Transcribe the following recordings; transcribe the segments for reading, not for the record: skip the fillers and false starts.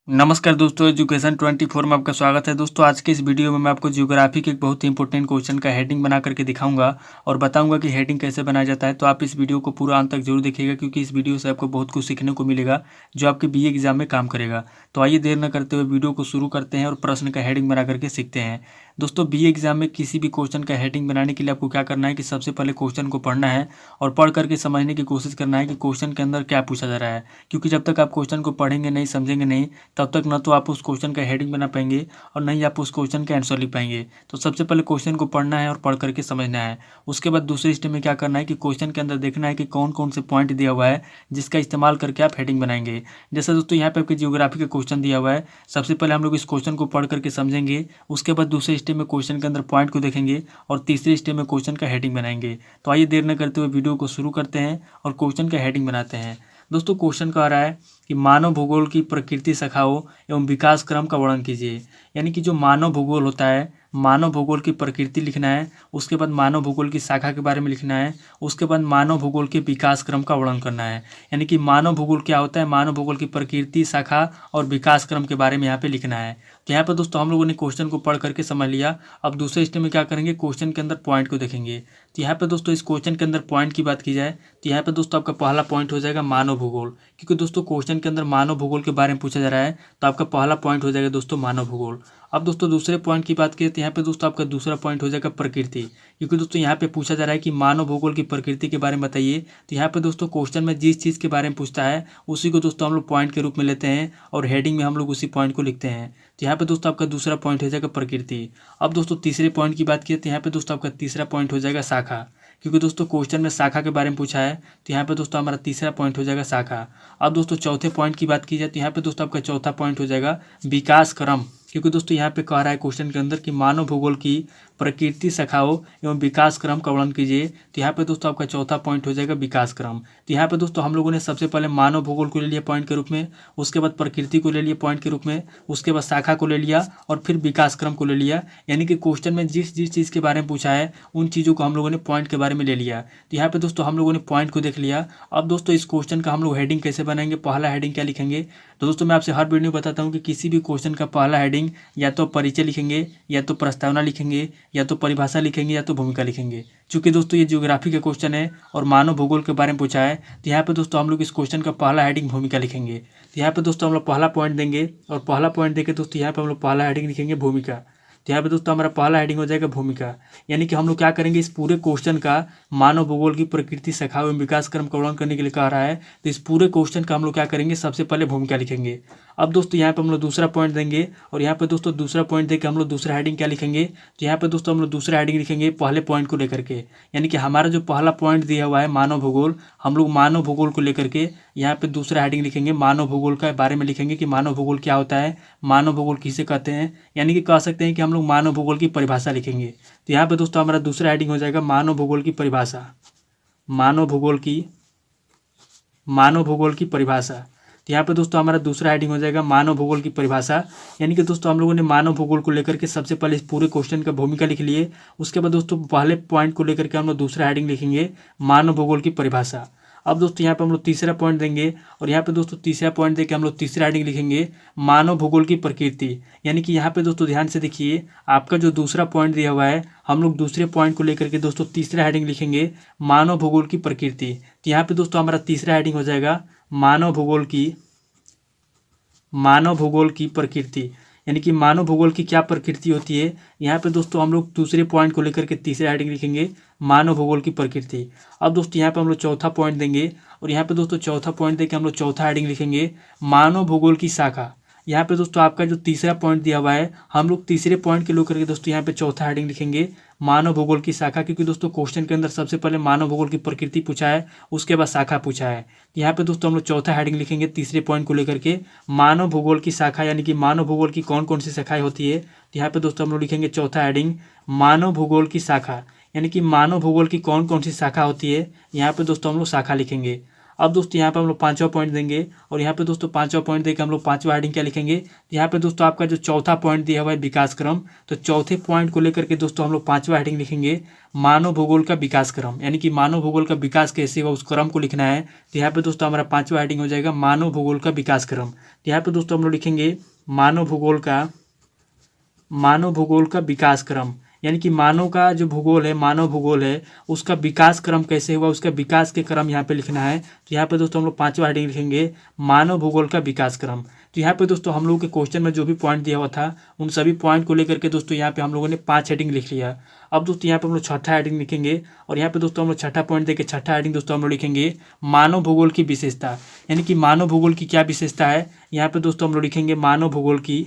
नमस्कार दोस्तों, एजुकेशन 24 में आपका स्वागत है। दोस्तों आज के इस वीडियो में मैं आपको ज्योग्राफी के एक बहुत ही इंपॉर्टेंट क्वेश्चन का हेडिंग बना करके दिखाऊंगा और बताऊंगा कि हेडिंग कैसे बनाया जाता है। तो आप इस वीडियो को पूरा अंत तक जरूर देखिएगा क्योंकि इस वीडियो से आपको बहुत कुछ सीखने को मिलेगा जो आपके बीए एग्जाम में काम करेगा। तो आइए देर न करते हुए वीडियो को शुरू करते हैं और प्रश्न का हेडिंग बना करके सीखते हैं। दोस्तों बीए एग्जाम में किसी भी क्वेश्चन का हेडिंग बनाने के लिए आपको क्या करना है कि सबसे पहले क्वेश्चन को पढ़ना है और पढ़ करके समझने की कोशिश करना है कि क्वेश्चन के अंदर क्या पूछा जा रहा है। क्योंकि जब तक आप क्वेश्चन को पढ़ेंगे नहीं, समझेंगे नहीं, तब तक न तो आप उस क्वेश्चन का हेडिंग बना पाएंगे और नहीं आप उस क्वेश्चन का आंसर लिख पाएंगे। तो सबसे पहले क्वेश्चन को पढ़ना है और पढ़ करके समझना है। उसके बाद दूसरे स्टेप में क्या करना है कि क्वेश्चन के अंदर देखना है कि कौन कौन से पॉइंट दिया हुआ है जिसका इस्तेमाल करके आप हेडिंग बनाएंगे। जैसे दोस्तों यहाँ पे आपके जियोग्राफी का क्वेश्चन दिया हुआ है। सबसे पहले हम लोग इस क्वेश्चन को पढ़ करके समझेंगे। उसके बाद दूसरे स्टेप में क्वेश्चन के अंदर पॉइंट को देखेंगे और तीसरे स्टेप में क्वेश्चन का हेडिंग बनाएंगे। तो आइए देर न करते हुए वीडियो को शुरू करते हैं और क्वेश्चन का हेडिंग बनाते हैं। दोस्तों क्वेश्चन कह रहा है कि मानव भूगोल की प्रकृति शाखाओं एवं विकास क्रम का वर्णन कीजिए। यानी कि जो मानव भूगोल होता है, मानव भूगोल की प्रकृति लिखना है, उसके बाद मानव भूगोल की शाखा के बारे में लिखना है, उसके बाद मानव भूगोल के विकास क्रम का वर्णन करना है। यानी कि मानव भूगोल क्या होता है, मानव भूगोल की प्रकृति, शाखा और विकास क्रम के बारे में यहाँ पे लिखना है। तो यहाँ पर दोस्तों हम लोगों ने क्वेश्चन को पढ़ करके समझ लिया। अब दूसरे स्टेप में क्या करेंगे, क्वेश्चन के अंदर पॉइंट को देखेंगे। तो यहाँ पे दोस्तों इस क्वेश्चन के अंदर पॉइंट की बात की जाए तो यहाँ पे दोस्तों आपका पहला पॉइंट हो जाएगा मानव भूगोल। क्योंकि दोस्तों क्वेश्चन के अंदर मानव भूगोल के बारे में पूछा जा रहा है तो आपका पहला पॉइंट हो जाएगा दोस्तों मानव भूगोल। अब दोस्तों दूसरे पॉइंट की बात करें तो यहाँ पे दोस्तों आपका दूसरा पॉइंट हो जाएगा प्रकृति। क्योंकि दोस्तों यहाँ पे पूछा जा रहा है कि मानव भूगोल की प्रकृति के बारे में बताइए। तो यहाँ पे दोस्तों क्वेश्चन में जिस चीज़ के बारे में पूछता है उसी को दोस्तों हम लोग पॉइंट के रूप में लेते हैं और हेडिंग में हम लोग उसी पॉइंट को लिखते हैं। तो यहाँ पे दोस्तों आपका दूसरा पॉइंट हो जाएगा प्रकृति। अब दोस्तों तीसरे पॉइंट की बात की तो यहाँ पे दोस्तों आपका तीसरा पॉइंट हो जाएगा शाखा। क्योंकि दोस्तों क्वेश्चन में शाखा के बारे में पूछा है तो यहाँ पे दोस्तों हमारा तीसरा पॉइंट हो जाएगा शाखा। अब दोस्तों चौथे पॉइंट की बात की जाए तो यहाँ पे दोस्तों आपका चौथा पॉइंट हो जाएगा विकास क्रम। क्योंकि दोस्तों यहाँ पे कह रहा है क्वेश्चन के अंदर कि मानव भूगोल की प्रकृति, शाखाओं एवं विकास क्रम का वर्णन कीजिए। तो यहाँ पे दोस्तों आपका चौथा पॉइंट हो जाएगा विकास क्रम। तो यहाँ पे दोस्तों हम लोगों ने सबसे पहले मानव भूगोल को ले लिया पॉइंट के रूप में, उसके बाद प्रकृति को ले लिया पॉइंट के रूप में, उसके बाद शाखा को ले लिया और फिर विकास क्रम को ले लिया। यानी कि क्वेश्चन में जिस जिस चीज़ के बारे में पूछा है उन चीज़ों को हम लोगों ने पॉइंट के बारे में ले लिया। तो यहाँ पे दोस्तों हम लोगों ने पॉइंट को देख लिया। अब दोस्तों इस क्वेश्चन का हम लोग हेडिंग कैसे बनाएंगे, पहला हेडिंग क्या लिखेंगे। तो दोस्तों मैं आपसे हर वीडियो में बताता हूँ कि किसी भी क्वेश्चन का पहला हेडिंग या तो परिचय लिखेंगे, या तो प्रस्तावना लिखेंगे, या तो परिभाषा लिखेंगे, या तो भूमिका लिखेंगे। चूंकि दोस्तों ये ज्योग्राफी का क्वेश्चन है और मानव भूगोल के बारे में पूछा है तो यहाँ पे दोस्तों हम लोग इस क्वेश्चन का पहला हेडिंग भूमिका लिखेंगे। तो यहाँ पे दोस्तों हम लोग पहला पॉइंट देंगे और पहला पॉइंट देके दोस्तों यहाँ पे हम लोग पहला हेडिंग लिखेंगे भूमिका। तो यहाँ पे दोस्तों हमारा पहला हेडिंग हो जाएगा भूमिका। यानी कि हम लोग क्या करेंगे, इस पूरे क्वेश्चन का मानव भूगोल की प्रकृति, शाखा एवं विकास क्रम का वर्णन करने के लिए कह रहा है तो इस पूरे क्वेश्चन का हम लोग क्या करेंगे, सबसे पहले भूमिका लिखेंगे। अब दोस्तों यहाँ पे हम लोग दूसरा पॉइंट देंगे और यहाँ पे दोस्तों दूसरा पॉइंट देकर हम लोग दूसरा हेडिंग क्या लिखेंगे। तो यहाँ पे दोस्तों हम लोग दूसरा हेडिंग लिखेंगे पहले पॉइंट को लेकर के। यानी कि हमारा जो पहला पॉइंट दिया हुआ है मानव भूगोल, हम लोग मानव भूगोल को लेकर के यहाँ पे दूसरा हेडिंग लिखेंगे, मानव भूगोल के बारे में लिखेंगे कि मानव भूगोल क्या होता है, मानव भूगोल किसे कहते हैं। यानी कि कह सकते हैं कि हम लोग मानव भूगोल की परिभाषा लिखेंगे। तो यहाँ पे दोस्तों हमारा दूसरा हेडिंग हो जाएगा मानव भूगोल की परिभाषा, मानव भूगोल की परिभाषा। तो यहाँ पे दोस्तों हमारा दूसरा हेडिंग हो जाएगा मानव भूगोल की परिभाषा। यानी कि दोस्तों हम लोगों ने मानव भूगोल को लेकर के सबसे पहले इस पूरे क्वेश्चन का भूमिका लिख लिए। उसके बाद दोस्तों पहले पॉइंट को लेकर के हम लोग दूसरा हेडिंग लिखेंगे मानव भूगोल की परिभाषा। अब दोस्तों यहाँ पे हम लोग तीसरा पॉइंट देंगे और यहाँ पे दोस्तों तीसरा पॉइंट देके हम लोग तीसरा हेडिंग लिखेंगे मानव भूगोल की प्रकृति। यानी कि यहाँ पे दोस्तों ध्यान से देखिए, आपका जो दूसरा पॉइंट दिया हुआ है हम लोग दूसरे पॉइंट को लेकर के दोस्तों तीसरा हेडिंग लिखेंगे मानव भूगोल की प्रकृति। तो यहाँ पे दोस्तों हमारा तीसरा हेडिंग हो जाएगा मानव भूगोल की प्रकृति। यानी कि मानव भूगोल की क्या प्रकृति होती है। यहाँ पे दोस्तों हम लोग दूसरे पॉइंट को लेकर के तीसरे हेडिंग लिखेंगे मानव भूगोल की प्रकृति। अब दोस्तों यहाँ पे हम लोग चौथा पॉइंट देंगे और यहाँ पे दोस्तों चौथा पॉइंट देके हम लोग चौथा हेडिंग लिखेंगे मानव भूगोल की शाखा। यहाँ पे दोस्तों आपका जो तीसरा पॉइंट दिया हुआ है हम लोग तीसरे पॉइंट के लोग करके दोस्तों यहाँ पे चौथा हेडिंग लिखेंगे मानव भूगोल की शाखा। क्योंकि दोस्तों क्वेश्चन के अंदर सबसे पहले मानव भूगोल की प्रकृति पूछा है, उसके बाद शाखा पूछा है। यहाँ पे दोस्तों हम लोग चौथा हेडिंग लिखेंगे तीसरे पॉइंट को लेकर के मानव भूगोल की शाखा। यानी कि मानव भूगोल की कौन कौन सी शाखाएं होती है। तो यहाँ पे दोस्तों हम लोग लिखेंगे चौथा हेडिंग मानव भूगोल की शाखा। यानी कि मानव भूगोल की कौन कौन सी शाखा होती है, यहाँ पे दोस्तों हम लोग शाखा लिखेंगे। अब दोस्तों यहाँ पे हम लोग 5वां पॉइंट देंगे और यहाँ पे दोस्तों 5वां पॉइंट देकर हम लोग 5वां हेडिंग क्या लिखेंगे। यहाँ पे दोस्तों आपका जो चौथा पॉइंट दिया हुआ है विकास क्रम, तो चौथे पॉइंट को लेकर के दोस्तों हम लोग 5वां हेडिंग लिखेंगे मानव भूगोल का विकास क्रम, यानी कि मानव भूगोल का विकास कैसे हुआ उस क्रम को लिखना है। तो यहाँ पे दोस्तों हमारा 5वां हेडिंग हो जाएगा मानव भूगोल का विकास क्रम। तो यहाँ पे दोस्तों हम लोग लिखेंगे मानव भूगोल का विकास क्रम, यानी कि मानव का जो भूगोल है, मानव भूगोल है, उसका विकास क्रम कैसे हुआ, उसका विकास के क्रम यहाँ पे लिखना है। तो यहाँ पे दोस्तों हम लोग 5वां हेडिंग लिखेंगे मानव भूगोल का विकास क्रम। तो यहाँ पे दोस्तों हम लोगों के क्वेश्चन में जो भी पॉइंट दिया हुआ था उन सभी पॉइंट को लेकर के दोस्तों यहाँ पे हम लोगों ने 5 हेडिंग लिख लिया। अब दोस्तों यहाँ पे हम लोग छठा हेडिंग लिखेंगे और यहाँ पे दोस्तों हम लोग छठा पॉइंट देके छठा हेडिंग दोस्तों हम लोग लिखेंगे मानव भूगोल की विशेषता, यानी कि मानव भूगोल की क्या विशेषता है। यहाँ पे दोस्तों हम लोग लिखेंगे मानव भूगोल की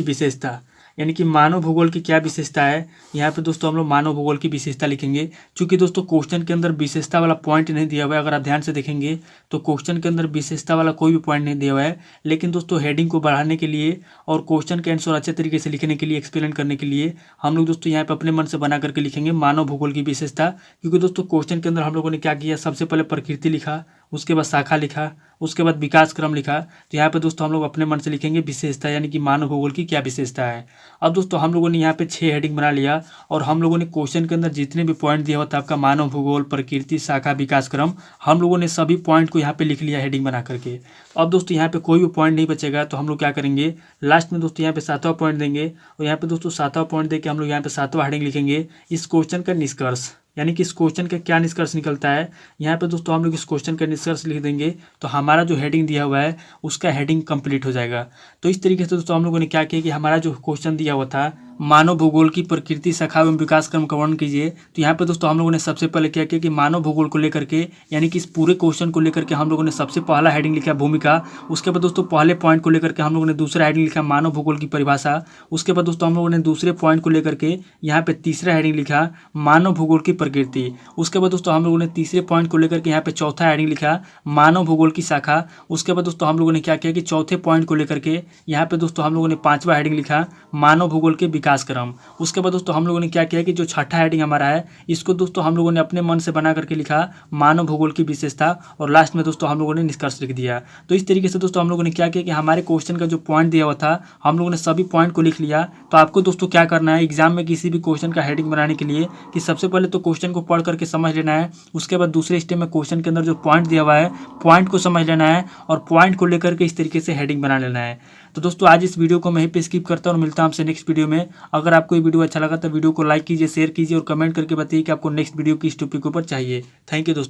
विशेषता, यानी कि मानव भूगोल की क्या विशेषता है। यहाँ पे दोस्तों हम लोग मानव भूगोल की विशेषता लिखेंगे। चूंकि दोस्तों क्वेश्चन के अंदर विशेषता वाला पॉइंट नहीं दिया हुआ है, अगर आप ध्यान से देखेंगे तो क्वेश्चन के अंदर विशेषता वाला कोई भी पॉइंट नहीं दिया हुआ है, लेकिन दोस्तों हेडिंग को बढ़ाने के लिए और क्वेश्चन के आंसर अच्छे तरीके से लिखने के लिए, एक्सप्लेन करने के लिए हम लोग दोस्तों यहाँ पे अपने मन से बना करके लिखेंगे मानव भूगोल की विशेषता। क्योंकि दोस्तों क्वेश्चन के अंदर हम लोगों ने क्या किया, सबसे पहले प्रकृति लिखा, उसके बाद शाखा लिखा, उसके बाद विकास क्रम लिखा। तो यहाँ पे दोस्तों हम लोग अपने मन से लिखेंगे विशेषता, यानी कि मानव भूगोल की क्या विशेषता है। अब दोस्तों हम लोगों ने यहाँ पे 6 हेडिंग बना लिया और हम लोगों ने क्वेश्चन के अंदर जितने भी पॉइंट दिया होता है आपका मानव भूगोल, प्रकृति, शाखा, विकास क्रम, हम लोगों ने सभी पॉइंट को यहाँ पे लिख लिया हेडिंग बना करके। अब दोस्तों यहाँ पे कोई भी पॉइंट नहीं बचेगा, तो हम लोग क्या करेंगे, लास्ट में दोस्तों यहाँ पे 7वां पॉइंट देंगे और यहाँ पे दोस्तों 7वां पॉइंट देके हम लोग यहाँ पे 7वां हेडिंग लिखेंगे इस क्वेश्चन का निष्कर्ष, यानी कि इस क्वेश्चन का क्या निष्कर्ष निकलता है। यहाँ पे दोस्तों हम लोग इस क्वेश्चन का निष्कर्ष लिख देंगे तो हमारा जो हेडिंग दिया हुआ है उसका हेडिंग कंप्लीट हो जाएगा। तो इस तरीके से दोस्तों हम लोगों ने क्या किया कि हमारा जो क्वेश्चन दिया हुआ था मानव भूगोल की प्रकृति, शाखा एवं विकास क्रम का वर्णन कीजिए, तो यहाँ पे दोस्तों हम लोगों ने सबसे पहले क्या किया कि मानव भूगोल को लेकर के, यानी कि इस पूरे क्वेश्चन को लेकर के हम लोगों ने सबसे पहला हेडिंग लिखा भूमिका। उसके बाद दोस्तों पहले पॉइंट को लेकर के हम लोगों ने दूसरा हेडिंग लिखा मानव भूगोल की परिभाषा। उसके बाद दोस्तों हम लोगों ने दूसरे पॉइंट को लेकर के यहाँ पे तीसरा हेडिंग लिखा मानव भूगोल की प्रकृति। उसके बाद दोस्तों हम लोगों ने तीसरे पॉइंट को लेकर के यहाँ पे चौथा हेडिंग लिखा मानव भूगोल की शाखा। उसके बाद दोस्तों हम लोगों ने क्या किया कि चौथे पॉइंट को लेकर के यहाँ पे दोस्तों हम लोगों ने 5वां हेडिंग लिखा मानव भूगोल के विकास क्रम। उसके बाद दोस्तों हम लोगों ने क्या किया कि जो छठा हेडिंग हमारा है इसको दोस्तों हम लोगों ने अपने मन से बना करके लिखा मानव भूगोल की विशेषता और लास्ट में दोस्तों हम लोगों ने निष्कर्ष लिख दिया। तो इस तरीके से दोस्तों हम लोगों ने क्या किया कि हमारे क्वेश्चन का जो पॉइंट दिया हुआ था हम लोगों ने सभी पॉइंट को लिख लिया। तो आपको दोस्तों क्या करना है एग्जाम में किसी भी क्वेश्चन का हेडिंग बनाने के लिए कि सबसे पहले तो क्वेश्चन को पढ़ करके समझ लेना है, उसके बाद दूसरे स्टेप में क्वेश्चन के अंदर जो पॉइंट दिया हुआ है पॉइंट को समझ लेना है और पॉइंट को लेकर के इस तरीके से हेडिंग बना लेना है। तो दोस्तों आज इस वीडियो को मैं यहीं पे स्किप करता हूँ और मिलता हूँ आपसे नेक्स्ट वीडियो में। अगर आपको ये वीडियो अच्छा लगा तो वीडियो को लाइक कीजिए, शेयर कीजिए और कमेंट करके बताइए कि आपको नेक्स्ट वीडियो किस टॉपिक के ऊपर चाहिए। थैंक यू दोस्तों।